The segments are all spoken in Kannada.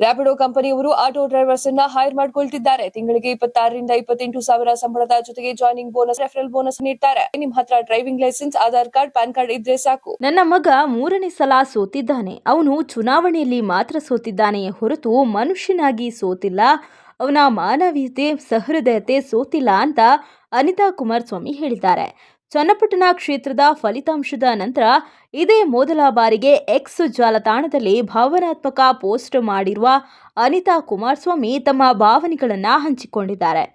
ರ್ಯಾಪಿಡೋ ಕಂಪನಿಯವರು ಆಟೋ ಡ್ರೈವರ್ಸ್ ಅನ್ನ ಹೈರ್ ಮಾಡಿಕೊಳ್ತಿದ್ದಾರೆ. ತಿಂಗಳಿಗೆ 26 ರಿಂದ 28 ಸಾವಿರ ಸಂಬಳದ ಜೊತೆಗೆ ಜಾಯ್ನಿಂಗ್ ಬೋನಸ್, ರೆಫರಲ್ ಬೋನಸ್ ನೀಡ್ತಾರೆ. ನಿಮ್ಮ ಹತ್ರ driving licence, Aadhaar card, PAN card ಇದ್ರೆ ಸಾಕು. ನನ್ನ ಮಗ 3ನೇ ಸಲ ಸೋತಿದ್ದಾನೆ. ಅವನು ಚುನಾವಣೆಯಲ್ಲಿ ಮಾತ್ರ ಸೋತಿದ್ದಾನೆಯೇ ಹೊರತು ಮನುಷ್ಯನಾಗಿ ಸೋತಿಲ್ಲ. ಅವನ ಮಾನವೀಯತೆ, ಸಹೃದಯತೆ ಸೋತಿಲ್ಲ ಅಂತ ಅನಿತಾ ಕುಮಾರಸ್ವಾಮಿ ಹೇಳಿದ್ದಾರೆ. ಚನ್ನಪಟ್ಟಣ ಕ್ಷೇತ್ರದ ಫಲಿತಾಂಶದ ನಂತರ ಇದೇ ಮೊದಲ ಬಾರಿಗೆ ಎಕ್ಸ್ ಜಾಲತಾಣದಲ್ಲಿ ಭಾವನಾತ್ಮಕ ಪೋಸ್ಟ್ ಮಾಡಿರುವ ಅನಿತಾ ಕುಮಾರಸ್ವಾಮಿ ತಮ್ಮ ಭಾವನೆಗಳನ್ನು ಹಂಚಿಕೊಂಡಿದ್ದಾರೆ.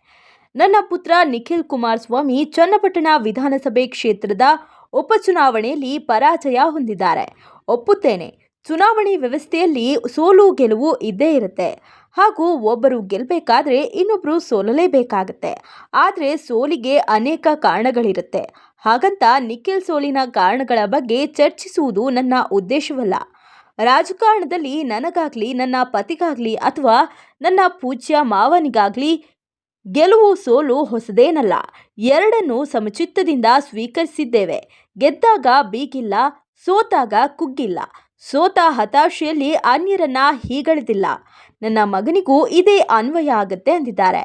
ನನ್ನ ಪುತ್ರ ನಿಖಿಲ್ ಕುಮಾರಸ್ವಾಮಿ ಚನ್ನಪಟ್ಟಣ ವಿಧಾನಸಭೆ ಕ್ಷೇತ್ರದ ಉಪಚುನಾವಣೆಯಲ್ಲಿ ಪರಾಜಯ ಹೊಂದಿದ್ದಾರೆ. ಒಪ್ಪುತ್ತೇನೆ, ಚುನಾವಣೆ ವ್ಯವಸ್ಥೆಯಲ್ಲಿ ಸೋಲು ಗೆಲುವು ಇದ್ದೇ ಇರುತ್ತೆ. ಹಾಗೂ ಒಬ್ಬರು ಗೆಲ್ಲಬೇಕಾದ್ರೆ ಇನ್ನೊಬ್ಬರು ಸೋಲಲೇಬೇಕಾಗತ್ತೆ. ಆದರೆ ಸೋಲಿಗೆ ಅನೇಕ ಕಾರಣಗಳಿರುತ್ತೆ. ಹಾಗಂತ ನಿಖಿಲ್ ಸೋಲಿನ ಕಾರಣಗಳ ಬಗ್ಗೆ ಚರ್ಚಿಸುವುದು ನನ್ನ ಉದ್ದೇಶವಲ್ಲ. ರಾಜಕಾರಣದಲ್ಲಿ ನನಗಾಗ್ಲಿ, ನನ್ನ ಪತಿಗಾಗ್ಲಿ ಅಥವಾ ನನ್ನ ಪೂಜ್ಯ ಮಾವನಿಗಾಗ್ಲಿ ಗೆಲುವು ಸೋಲು ಹೊಸದೇನಲ್ಲ. ಎರಡನ್ನೂ ಸಮಚಿತ್ತದಿಂದ ಸ್ವೀಕರಿಸಿದ್ದೇವೆ. ಗೆದ್ದಾಗ ಬೀಗಿಲ್ಲ, ಸೋತಾಗ ಕುಗ್ಗಿಲ್ಲ. ಸೋತ ಹತಾಶೆಯಲ್ಲಿ ಅನ್ಯರನ್ನ ಹೀಗಳೆದಿಲ್ಲ. ನನ್ನ ಮಗನಿಗೂ ಇದೇ ಅನ್ವಯ ಆಗುತ್ತೆ ಅಂದಿದ್ದಾರೆ.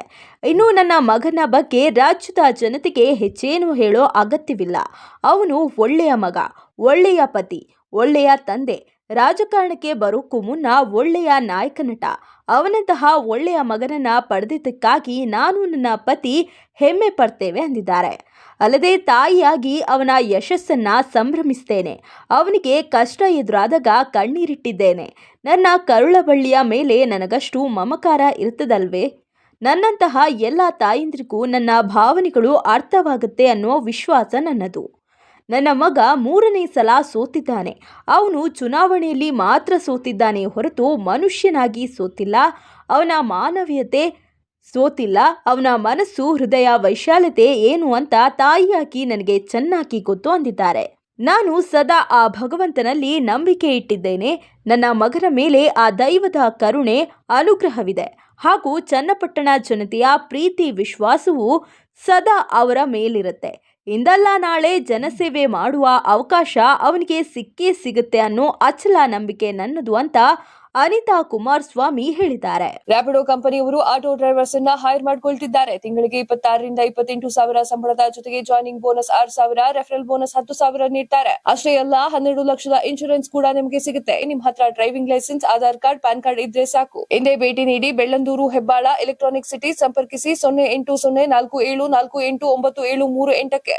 ಇನ್ನು ನನ್ನ ಮಗನ ಬಗ್ಗೆ ರಾಜ್ಯದ ಜನತೆಗೆ ಹೆಚ್ಚೇನು ಹೇಳೋ ಅಗತ್ಯವಿಲ್ಲ. ಅವನು ಒಳ್ಳೆಯ ಮಗ, ಒಳ್ಳೆಯ ಪತಿ, ಒಳ್ಳೆಯ ತಂದೆ. ರಾಜಕಾರಣಕ್ಕೆ ಬರೋಕ್ಕೂ ಮುನ್ನ ಒಳ್ಳೆಯ ನಾಯಕ ನಟ. ಅವನಂತಹ ಒಳ್ಳೆಯ ಮಗನನ್ನ ಪಡೆದಿದ್ದಕ್ಕಾಗಿ ನಾನು, ನನ್ನ ಪತಿ ಹೆಮ್ಮೆ ಪಡ್ತೇವೆ ಅಂದಿದ್ದಾರೆ. ಅಲ್ಲದೆ ತಾಯಿಯಾಗಿ ಅವನ ಯಶಸ್ಸನ್ನ ಸಂಭ್ರಮಿಸ್ತೇನೆ. ಅವನಿಗೆ ಕಷ್ಟ ಎದುರಾದಾಗ ಕಣ್ಣೀರಿಟ್ಟಿದ್ದೇನೆ. ನನ್ನ ಕರುಳಬಳ್ಳಿಯ ಮೇಲೆ ನನಗಷ್ಟು ಮಮಕಾರ ಇರುತ್ತದಲ್ವೇ? ನನ್ನಂತಹ ಎಲ್ಲ ತಾಯಂದಿರಿಗೂ ನನ್ನ ಭಾವನೆಗಳು ಅರ್ಥವಾಗುತ್ತೆ ಅನ್ನೋ ವಿಶ್ವಾಸ ನನ್ನದು. ನನ್ನ ಮಗ 3ನೇ ಸಲ ಸೋತಿದ್ದಾನೆ. ಅವನು ಚುನಾವಣೆಯಲ್ಲಿ ಮಾತ್ರ ಸೋತಿದ್ದಾನೆ ಹೊರತು ಮನುಷ್ಯನಾಗಿ ಸೋತಿಲ್ಲ. ಅವನ ಮಾನವೀಯತೆ ಸೋತಿಲ್ಲ. ಅವನ ಮನಸ್ಸು, ಹೃದಯ ವೈಶಾಲ್ಯತೆ ಏನು ಅಂತ ತಾಯಿಯಾಗಿ ನನಗೆ ಚೆನ್ನಾಗಿ ಗೊತ್ತು ಅಂದಿದ್ದಾರೆ. ನಾನು ಸದಾ ಆ ಭಗವಂತನಲ್ಲಿ ನಂಬಿಕೆ ಇಟ್ಟಿದ್ದೇನೆ. ನನ್ನ ಮಗನ ಮೇಲೆ ಆ ದೈವದ ಕರುಣೆ, ಅನುಗ್ರಹವಿದೆ. ಹಾಗೂ ಚನ್ನಪಟ್ಟಣ ಜನತೆಯ ಪ್ರೀತಿ, ವಿಶ್ವಾಸವು ಸದಾ ಅವರ ಮೇಲಿರುತ್ತೆ. ಇಂದಲ್ಲ ನಾಳೆ ಜನಸೇವೆ ಮಾಡುವ ಅವಕಾಶ ಅವನಿಗೆ ಸಿಕ್ಕೇ ಸಿಗುತ್ತೆ ಅನ್ನೋ ಅಚಲ ನಂಬಿಕೆ ನನ್ನದು ಅಂತ ಅನಿತಾ ಕುಮಾರಸ್ವಾಮಿ ಹೇಳಿದ್ದಾರೆ. ರ್ಯಾಪಿಡೋ ಕಂಪನಿಯವರು ಆಟೋ ಡ್ರೈವರ್ಸ್ ಅನ್ನ ಹೈರ್ ಮಾಡಿಕೊಳ್ತಿದ್ದಾರೆ. ತಿಂಗಳಿಗೆ 26 ರಿಂದ 28 ಸಾವಿರ ಸಂಬಳದ ಜೊತೆಗೆ ಜಾಯ್ನಿಂಗ್ ಬೋನಸ್ 6,000, ರೆಫರಲ್ ಬೋನಸ್ 10,000 ನೀಡ್ತಾರೆ. ಅಷ್ಟೇ ಅಲ್ಲ, 12 ಲಕ್ಷದ ಇನ್ಶೂರೆನ್ಸ್ ಕೂಡ ನಿಮಗೆ ಸಿಗುತ್ತೆ. ನಿಮ್ಮ ಹತ್ರ driving licence, Aadhaar card, PAN card ಇದ್ರೆ ಸಾಕು. ಹಿಂದೆ ಭೇಟಿ ನೀಡಿ. Bellandur, Hebbal, Electronic City. ಸಂಪರ್ಕಿಸಿ 080474899338ಕ್ಕೆ.